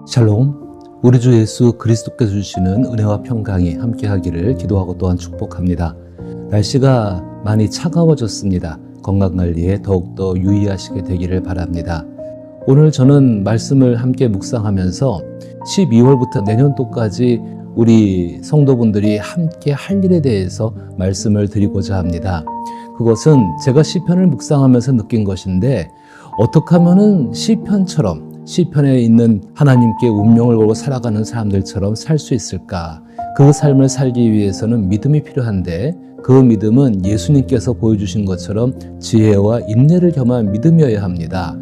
샬롬, 우리 주 예수 그리스도께서 주시는 은혜와 평강이 함께하기를 기도하고 또한 축복합니다. 날씨가 많이 차가워졌습니다. 건강관리에 더욱더 유의하시게 되기를 바랍니다. 오늘 저는 말씀을 함께 묵상하면서 12월부터 내년도까지 우리 성도분들이 함께 할 일에 대해서 말씀을 드리고자 합니다. 그것은 제가 시편을 묵상하면서 느낀 것인데, 어떻게 하면은 시편에 있는 하나님께 운명을 걸고 살아가는 사람들처럼 살 수 있을까? 그 삶을 살기 위해서는 믿음이 필요한데, 그 믿음은 예수님께서 보여주신 것처럼 지혜와 인내를 겸한 믿음이어야 합니다.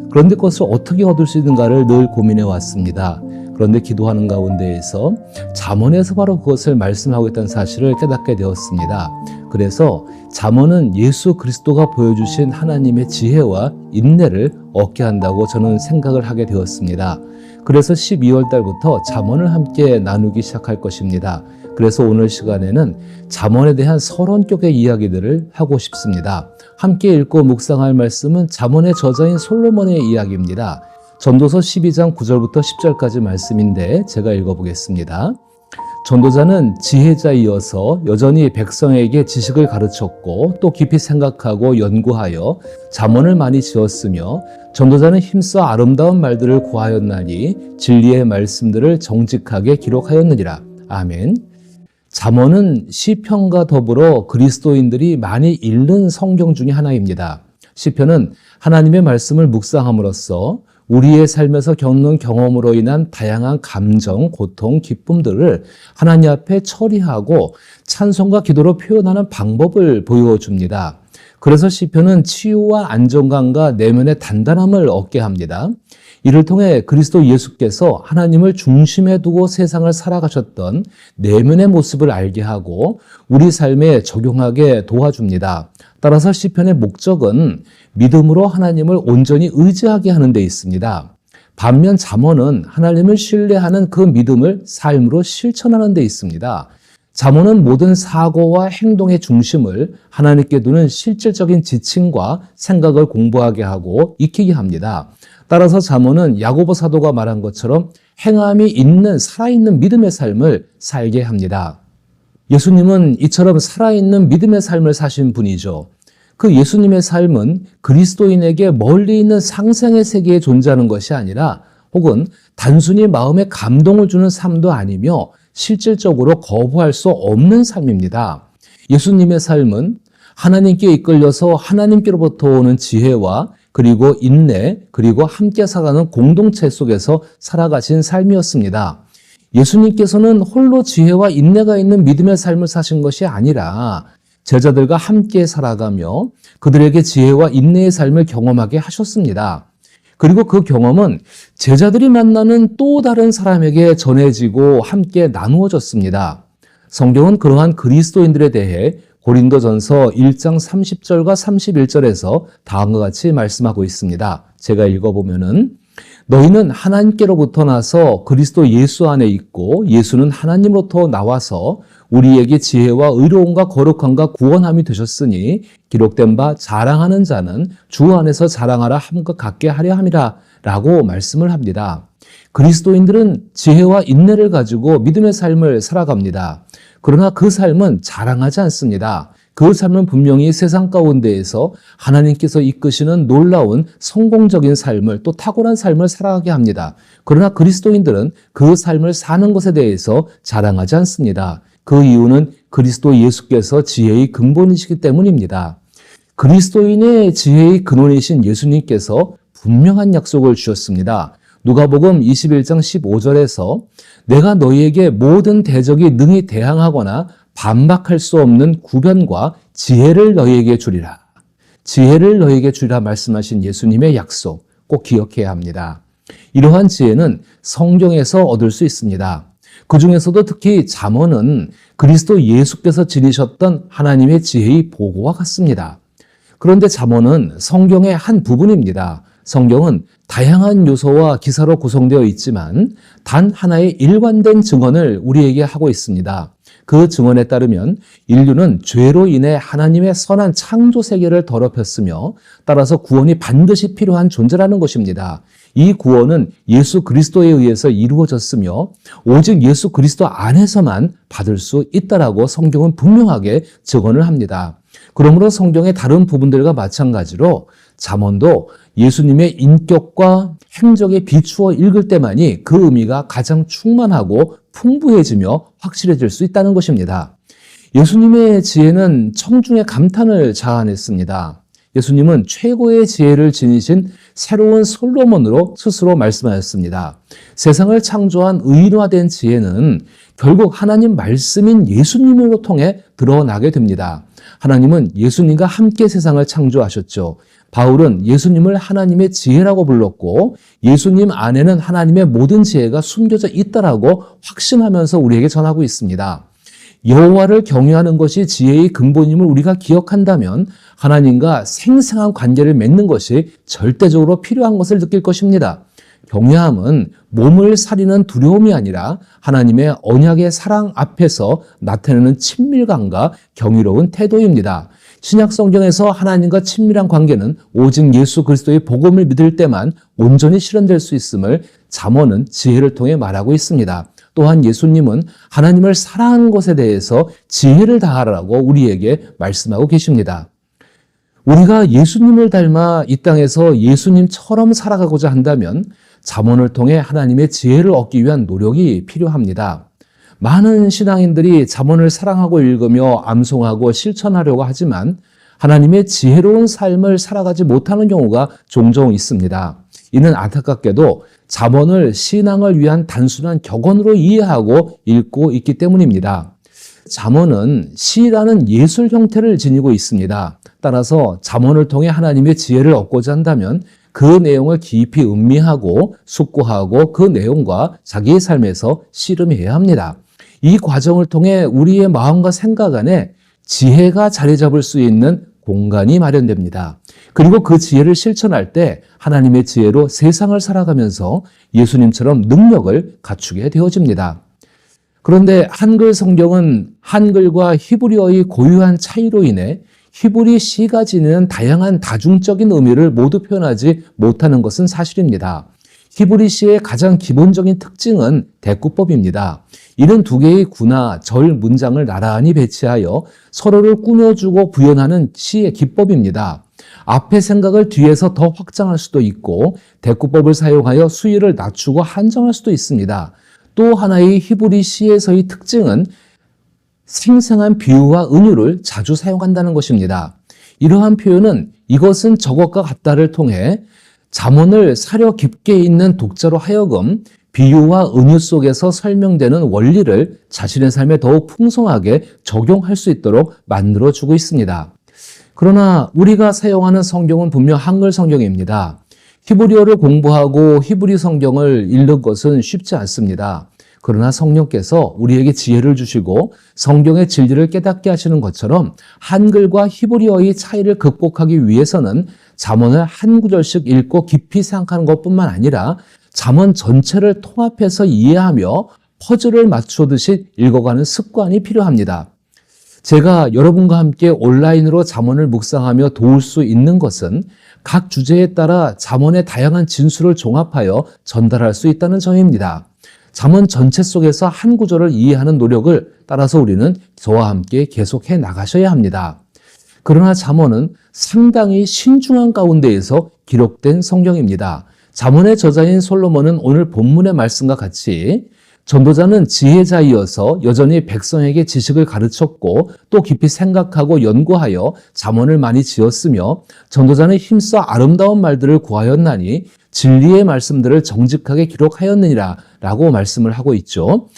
그런데 그것을 어떻게 얻을 수 있는가를 늘 고민해 왔습니다. 그런데 기도하는 가운데에서 잠언에서 바로 그것을 말씀하고 있다는 사실을 깨닫게 되었습니다. 그래서 잠언은 예수 그리스도가 보여주신 하나님의 지혜와 인내를 얻게 한다고 저는 생각을 하게 되었습니다. 그래서 12월 달부터 잠언을 함께 나누기 시작할 것입니다. 그래서 오늘 시간에는 잠언에 대한 서론격의 이야기들을 하고 싶습니다. 함께 읽고 묵상할 말씀은 잠언의 저자인 솔로몬의 이야기입니다. 전도서 12장 9절부터 10절까지 말씀인데 제가 읽어보겠습니다. 전도자는 지혜자이어서 여전히 백성에게 지식을 가르쳤고 또 깊이 생각하고 연구하여 잠언을 많이 지었으며, 전도자는 힘써 아름다운 말들을 구하였나니 진리의 말씀들을 정직하게 기록하였느니라. 아멘. 잠언은 시편과 더불어 그리스도인들이 많이 읽는 성경 중에 하나입니다. 시편은 하나님의 말씀을 묵상함으로써 우리의 삶에서 겪는 경험으로 인한 다양한 감정, 고통, 기쁨들을 하나님 앞에 처리하고 찬송과 기도로 표현하는 방법을 보여줍니다. 그래서 시편은 치유와 안정감과 내면의 단단함을 얻게 합니다. 이를 통해 그리스도 예수께서 하나님을 중심에 두고 세상을 살아가셨던 내면의 모습을 알게 하고 우리 삶에 적용하게 도와줍니다. 따라서 시편의 목적은 믿음으로 하나님을 온전히 의지하게 하는 데 있습니다. 반면 잠언은 하나님을 신뢰하는 그 믿음을 삶으로 실천하는 데 있습니다. 잠언은 모든 사고와 행동의 중심을 하나님께 두는 실질적인 지침과 생각을 공부하게 하고 익히게 합니다. 따라서 잠언은 야고보 사도가 말한 것처럼 행함이 있는 살아있는 믿음의 삶을 살게 합니다. 예수님은 이처럼 살아있는 믿음의 삶을 사신 분이죠. 그 예수님의 삶은 그리스도인에게 멀리 있는 상상의 세계에 존재하는 것이 아니라, 혹은 단순히 마음에 감동을 주는 삶도 아니며 실질적으로 거부할 수 없는 삶입니다. 예수님의 삶은 하나님께 이끌려서 하나님께로부터 오는 지혜와 그리고 인내, 그리고 함께 살아가는 공동체 속에서 살아가신 삶이었습니다. 예수님께서는 홀로 지혜와 인내가 있는 믿음의 삶을 사신 것이 아니라 제자들과 함께 살아가며 그들에게 지혜와 인내의 삶을 경험하게 하셨습니다. 그리고 그 경험은 제자들이 만나는 또 다른 사람에게 전해지고 함께 나누어졌습니다. 성경은 그러한 그리스도인들에 대해 고린도전서 1장 30절과 31절에서 다음과 같이 말씀하고 있습니다. 제가 읽어보면은, 너희는 하나님께로부터 나서 그리스도 예수 안에 있고 예수는 하나님으로부터 나와서 우리에게 지혜와 의로움과 거룩함과 구원함이 되셨으니 기록된 바 자랑하는 자는 주 안에서 자랑하라 함과 같게 하려 함이라 라고 말씀을 합니다. 그리스도인들은 지혜와 인내를 가지고 믿음의 삶을 살아갑니다. 그러나 그 삶은 자랑하지 않습니다. 그 삶은 분명히 세상 가운데에서 하나님께서 이끄시는 놀라운 성공적인 삶을, 또 탁월한 삶을 살아가게 합니다. 그러나 그리스도인들은 그 삶을 사는 것에 대해서 자랑하지 않습니다. 그 이유는 그리스도 예수께서 지혜의 근본이시기 때문입니다. 그리스도인의 지혜의 근원이신 예수님께서 분명한 약속을 주셨습니다. 누가복음 21장 15절에서 내가 너희에게 모든 대적이 능히 대항하거나 반박할 수 없는 구변과 지혜를 너희에게 주리라. 지혜를 너희에게 주리라 말씀하신 예수님의 약속 꼭 기억해야 합니다. 이러한 지혜는 성경에서 얻을 수 있습니다. 그 중에서도 특히 잠언은 그리스도 예수께서 지니셨던 하나님의 지혜의 보고와 같습니다. 그런데 잠언은 성경의 한 부분입니다. 성경은 다양한 요소와 기사로 구성되어 있지만 단 하나의 일관된 증언을 우리에게 하고 있습니다. 그 증언에 따르면 인류는 죄로 인해 하나님의 선한 창조 세계를 더럽혔으며 따라서 구원이 반드시 필요한 존재라는 것입니다. 이 구원은 예수 그리스도에 의해서 이루어졌으며 오직 예수 그리스도 안에서만 받을 수 있다라고 성경은 분명하게 증언을 합니다. 그러므로 성경의 다른 부분들과 마찬가지로 잠언도 예수님의 인격과 행적에 비추어 읽을 때만이 그 의미가 가장 충만하고 풍부해지며 확실해질 수 있다는 것입니다. 예수님의 지혜는 청중의 감탄을 자아냈습니다. 예수님은 최고의 지혜를 지니신 새로운 솔로몬으로 스스로 말씀하셨습니다. 세상을 창조한 의인화된 지혜는 결국 하나님 말씀인 예수님으로 통해 드러나게 됩니다. 하나님은 예수님과 함께 세상을 창조하셨죠. 바울은 예수님을 하나님의 지혜라고 불렀고 예수님 안에는 하나님의 모든 지혜가 숨겨져 있다라고 확신하면서 우리에게 전하고 있습니다. 여호와를 경외하는 것이 지혜의 근본임을 우리가 기억한다면 하나님과 생생한 관계를 맺는 것이 절대적으로 필요한 것을 느낄 것입니다. 경외함은 몸을 사리는 두려움이 아니라 하나님의 언약의 사랑 앞에서 나타내는 친밀감과 경이로운 태도입니다. 신약 성경에서 하나님과 친밀한 관계는 오직 예수 그리스도의 복음을 믿을 때만 온전히 실현될 수 있음을 잠언은 지혜를 통해 말하고 있습니다. 또한 예수님은 하나님을 사랑하는 것에 대해서 지혜를 다하라고 우리에게 말씀하고 계십니다. 우리가 예수님을 닮아 이 땅에서 예수님처럼 살아가고자 한다면 잠언을 통해 하나님의 지혜를 얻기 위한 노력이 필요합니다. 많은 신앙인들이 잠언을 사랑하고 읽으며 암송하고 실천하려고 하지만 하나님의 지혜로운 삶을 살아가지 못하는 경우가 종종 있습니다. 이는 안타깝게도 잠언을 신앙을 위한 단순한 격언으로 이해하고 읽고 있기 때문입니다. 잠언은 시라는 예술 형태를 지니고 있습니다. 따라서 잠언을 통해 하나님의 지혜를 얻고자 한다면 그 내용을 깊이 음미하고 숙고하고 그 내용과 자기의 삶에서 씨름해야 합니다. 이 과정을 통해 우리의 마음과 생각 안에 지혜가 자리 잡을 수 있는 공간이 마련됩니다. 그리고 그 지혜를 실천할 때 하나님의 지혜로 세상을 살아가면서 예수님처럼 능력을 갖추게 되어집니다. 그런데 한글 성경은 한글과 히브리어의 고유한 차이로 인해 히브리 시가 지니는 다양한 다중적인 의미를 모두 표현하지 못하는 것은 사실입니다. 히브리 시의 가장 기본적인 특징은 대꾸법입니다. 이는 두 개의 구나 절 문장을 나란히 배치하여 서로를 꾸며주고 구현하는 시의 기법입니다. 앞의 생각을 뒤에서 더 확장할 수도 있고 대꾸법을 사용하여 수위를 낮추고 한정할 수도 있습니다. 또 하나의 히브리 시에서의 특징은 생생한 비유와 은유를 자주 사용한다는 것입니다. 이러한 표현은 이것은 저것과 같다를 통해 잠언을 사려 깊게 읽는 독자로 하여금 비유와 은유 속에서 설명되는 원리를 자신의 삶에 더욱 풍성하게 적용할 수 있도록 만들어주고 있습니다. 그러나 우리가 사용하는 성경은 분명 한글 성경입니다. 히브리어를 공부하고 히브리 성경을 읽는 것은 쉽지 않습니다. 그러나 성령께서 우리에게 지혜를 주시고 성경의 진리를 깨닫게 하시는 것처럼 한글과 히브리어의 차이를 극복하기 위해서는 잠언을 한 구절씩 읽고 깊이 생각하는 것뿐만 아니라 잠언 전체를 통합해서 이해하며 퍼즐을 맞추듯이 읽어가는 습관이 필요합니다. 제가 여러분과 함께 온라인으로 잠언을 묵상하며 도울 수 있는 것은 각 주제에 따라 잠언의 다양한 진수를 종합하여 전달할 수 있다는 점입니다. 잠언 전체 속에서 한 구절을 이해하는 노력을 따라서 우리는 저와 함께 계속해 나가셔야 합니다. 그러나 잠언은 상당히 신중한 가운데에서 기록된 성경입니다. 잠언의 저자인 솔로몬은 오늘 본문의 말씀과 같이 전도자는 지혜자이어서 여전히 백성에게 지식을 가르쳤고 또 깊이 생각하고 연구하여 잠언을 많이 지었으며 전도자는 힘써 아름다운 말들을 구하였나니 진리의 말씀들을 정직하게 기록하였느니라 라고 말씀을 하고 있죠.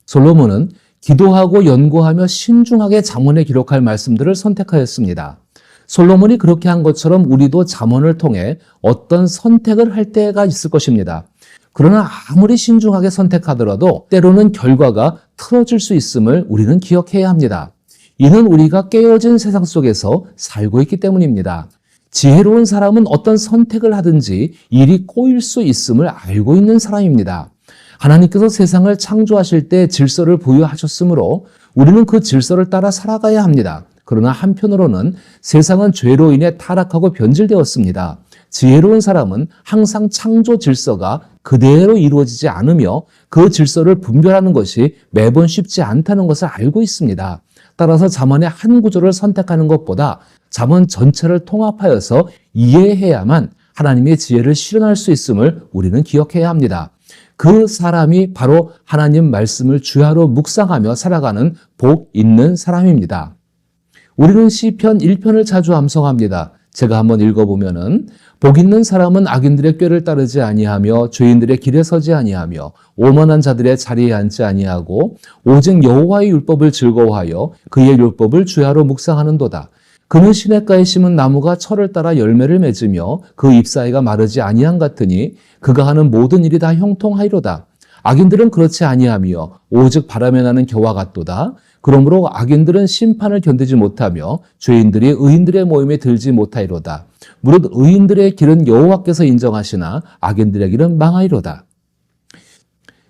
솔로몬은 기도하고 연구하며 신중하게 잠언에 기록할 말씀들을 선택하였습니다. 솔로몬이 그렇게 한 것처럼 우리도 잠언을 통해 어떤 선택을 할 때가 있을 것입니다. 그러나 아무리 신중하게 선택하더라도 때로는 결과가 틀어질 수 있음을 우리는 기억해야 합니다. 이는 우리가 깨어진 세상 속에서 살고 있기 때문입니다. 지혜로운 사람은 어떤 선택을 하든지 일이 꼬일 수 있음을 알고 있는 사람입니다. 하나님께서 세상을 창조하실 때 질서를 부여하셨으므로 우리는 그 질서를 따라 살아가야 합니다. 그러나 한편으로는 세상은 죄로 인해 타락하고 변질되었습니다. 지혜로운 사람은 항상 창조 질서가 그대로 이루어지지 않으며 그 질서를 분별하는 것이 매번 쉽지 않다는 것을 알고 있습니다. 따라서 잠언의 한 구절을 선택하는 것보다 잠언 전체를 통합하여서 이해해야만 하나님의 지혜를 실현할 수 있음을 우리는 기억해야 합니다. 그 사람이 바로 하나님 말씀을 주야로 묵상하며 살아가는 복 있는 사람입니다. 우리는 시편 1편을 자주 암송합니다. 제가 한번 읽어보면은 복 있는 사람은 악인들의 꾀를 따르지 아니하며 죄인들의 길에 서지 아니하며 오만한 자들의 자리에 앉지 아니하고 오직 여호와의 율법을 즐거워하여 그의 율법을 주야로 묵상하는도다. 그는 시냇가에 심은 나무가 철을 따라 열매를 맺으며 그 잎사이가 마르지 아니한 같으니 그가 하는 모든 일이 다 형통하리로다. 악인들은 그렇지 아니하며 오직 바람에 나는 겨와 같도다. 그러므로 악인들은 심판을 견디지 못하며 죄인들이 의인들의 모임에 들지 못하리로다. 무릇 의인들의 길은 여호와께서 인정하시나 악인들의 길은 망하리로다.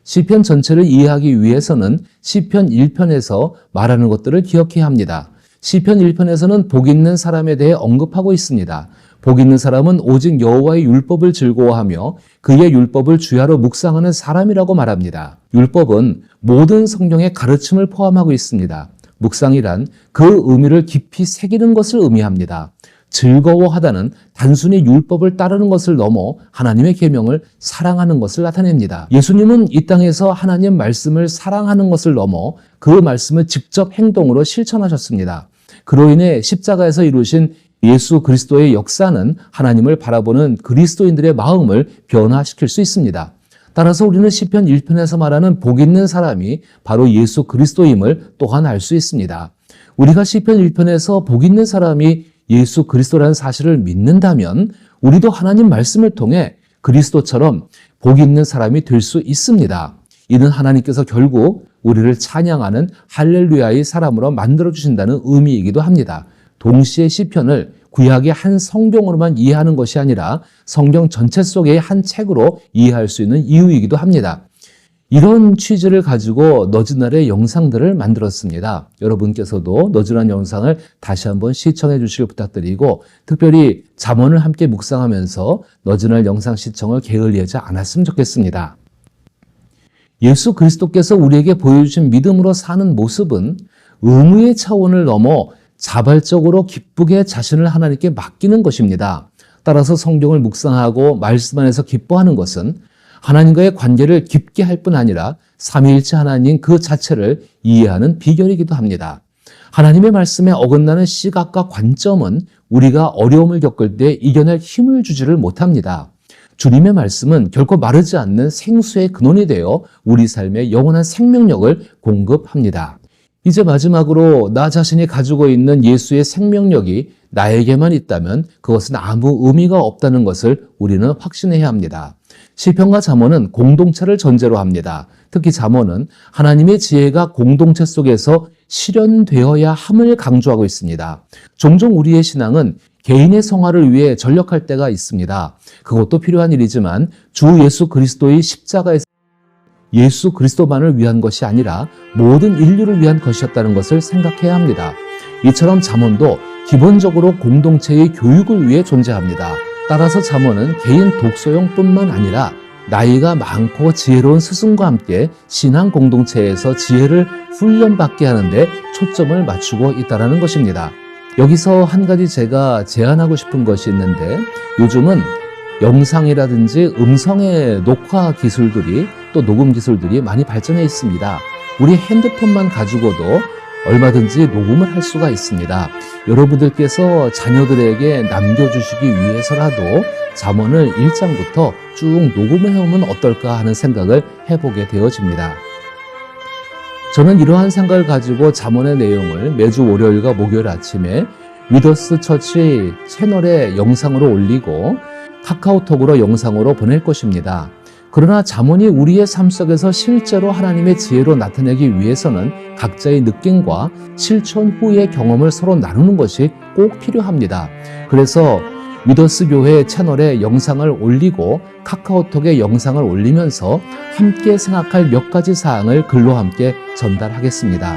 시편 전체를 이해하기 위해서는 시편 1편에서 말하는 것들을 기억해야 합니다. 시편 1편에서는 복 있는 사람에 대해 언급하고 있습니다. 복 있는 사람은 오직 여호와의 율법을 즐거워하며 그의 율법을 주야로 묵상하는 사람이라고 말합니다. 율법은 모든 성경의 가르침을 포함하고 있습니다. 묵상이란 그 의미를 깊이 새기는 것을 의미합니다. 즐거워하다는 단순히 율법을 따르는 것을 넘어 하나님의 계명을 사랑하는 것을 나타냅니다. 예수님은 이 땅에서 하나님 말씀을 사랑하는 것을 넘어 그 말씀을 직접 행동으로 실천하셨습니다. 그로 인해 십자가에서 이루신 예수 그리스도의 역사는 하나님을 바라보는 그리스도인들의 마음을 변화시킬 수 있습니다. 따라서 우리는 시편 1편에서 말하는 복 있는 사람이 바로 예수 그리스도임을 또한 알 수 있습니다. 우리가 시편 1편에서 복 있는 사람이 예수 그리스도라는 사실을 믿는다면 우리도 하나님 말씀을 통해 그리스도처럼 복 있는 사람이 될 수 있습니다. 이는 하나님께서 결국 우리를 찬양하는 할렐루야의 사람으로 만들어주신다는 의미이기도 합니다. 동시에 시편을 구약의 한 성경으로만 이해하는 것이 아니라 성경 전체 속의 한 책으로 이해할 수 있는 이유이기도 합니다. 이런 취지를 가지고 너즈날의 영상들을 만들었습니다. 여러분께서도 너즈날 영상을 다시 한번 시청해 주시길 부탁드리고 특별히 잠언을 함께 묵상하면서 너즈날 영상 시청을 게을리하지 않았으면 좋겠습니다. 예수 그리스도께서 우리에게 보여주신 믿음으로 사는 모습은 의무의 차원을 넘어 자발적으로 기쁘게 자신을 하나님께 맡기는 것입니다. 따라서 성경을 묵상하고 말씀 안에서 기뻐하는 것은 하나님과의 관계를 깊게 할 뿐 아니라 삼위일체 하나님 그 자체를 이해하는 비결이기도 합니다. 하나님의 말씀에 어긋나는 시각과 관점은 우리가 어려움을 겪을 때 이겨낼 힘을 주지를 못합니다. 주님의 말씀은 결코 마르지 않는 생수의 근원이 되어 우리 삶에 영원한 생명력을 공급합니다. 이제 마지막으로 나 자신이 가지고 있는 예수의 생명력이 나에게만 있다면 그것은 아무 의미가 없다는 것을 우리는 확신해야 합니다. 시편과 잠언은 공동체를 전제로 합니다. 특히 잠언은 하나님의 지혜가 공동체 속에서 실현되어야 함을 강조하고 있습니다. 종종 우리의 신앙은 개인의 성화를 위해 전력할 때가 있습니다. 그것도 필요한 일이지만 주 예수 그리스도의 십자가에서 예수 그리스도만을 위한 것이 아니라 모든 인류를 위한 것이었다는 것을 생각해야 합니다. 이처럼 잠언도 기본적으로 공동체의 교육을 위해 존재합니다. 따라서 잠언은 개인 독서용뿐만 아니라 나이가 많고 지혜로운 스승과 함께 신앙 공동체에서 지혜를 훈련받게 하는데 초점을 맞추고 있다는 것입니다. 여기서 한 가지 제가 제안하고 싶은 것이 있는데 요즘은 영상이라든지 음성의 녹화 기술들이 또 녹음 기술들이 많이 발전해 있습니다. 우리 핸드폰만 가지고도 얼마든지 녹음을 할 수가 있습니다. 여러분들께서 자녀들에게 남겨주시기 위해서라도 잠언을 1장부터 쭉 녹음해 오면 어떨까 하는 생각을 해보게 되어집니다. 저는 이러한 생각을 가지고 잠언의 내용을 매주 월요일과 목요일 아침에 위더스 처치 채널에 영상으로 올리고 카카오톡으로 영상으로 보낼 것입니다. 그러나 잠언이 우리의 삶 속에서 실제로 하나님의 지혜로 나타내기 위해서는 각자의 느낌과 실천 후의 경험을 서로 나누는 것이 꼭 필요합니다. 그래서 위더스 교회 채널에 영상을 올리고 카카오톡에 영상을 올리면서 함께 생각할 몇 가지 사항을 글로 함께 전달하겠습니다.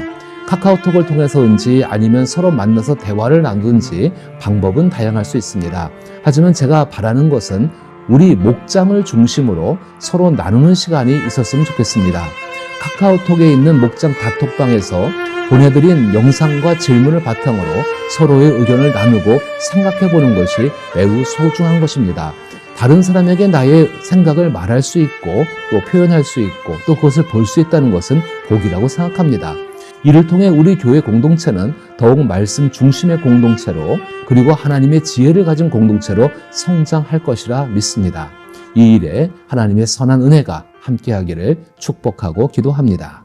카카오톡을 통해서인지 아니면 서로 만나서 대화를 나누든지 방법은 다양할 수 있습니다. 하지만 제가 바라는 것은 우리 목장을 중심으로 서로 나누는 시간이 있었으면 좋겠습니다. 카카오톡에 있는 목장 다톡방에서 보내드린 영상과 질문을 바탕으로 서로의 의견을 나누고 생각해보는 것이 매우 소중한 것입니다. 다른 사람에게 나의 생각을 말할 수 있고 또 표현할 수 있고 또 그것을 볼 수 있다는 것은 복이라고 생각합니다. 이를 통해 우리 교회 공동체는 더욱 말씀 중심의 공동체로 그리고 하나님의 지혜를 가진 공동체로 성장할 것이라 믿습니다. 이 일에 하나님의 선한 은혜가 함께하기를 축복하고 기도합니다.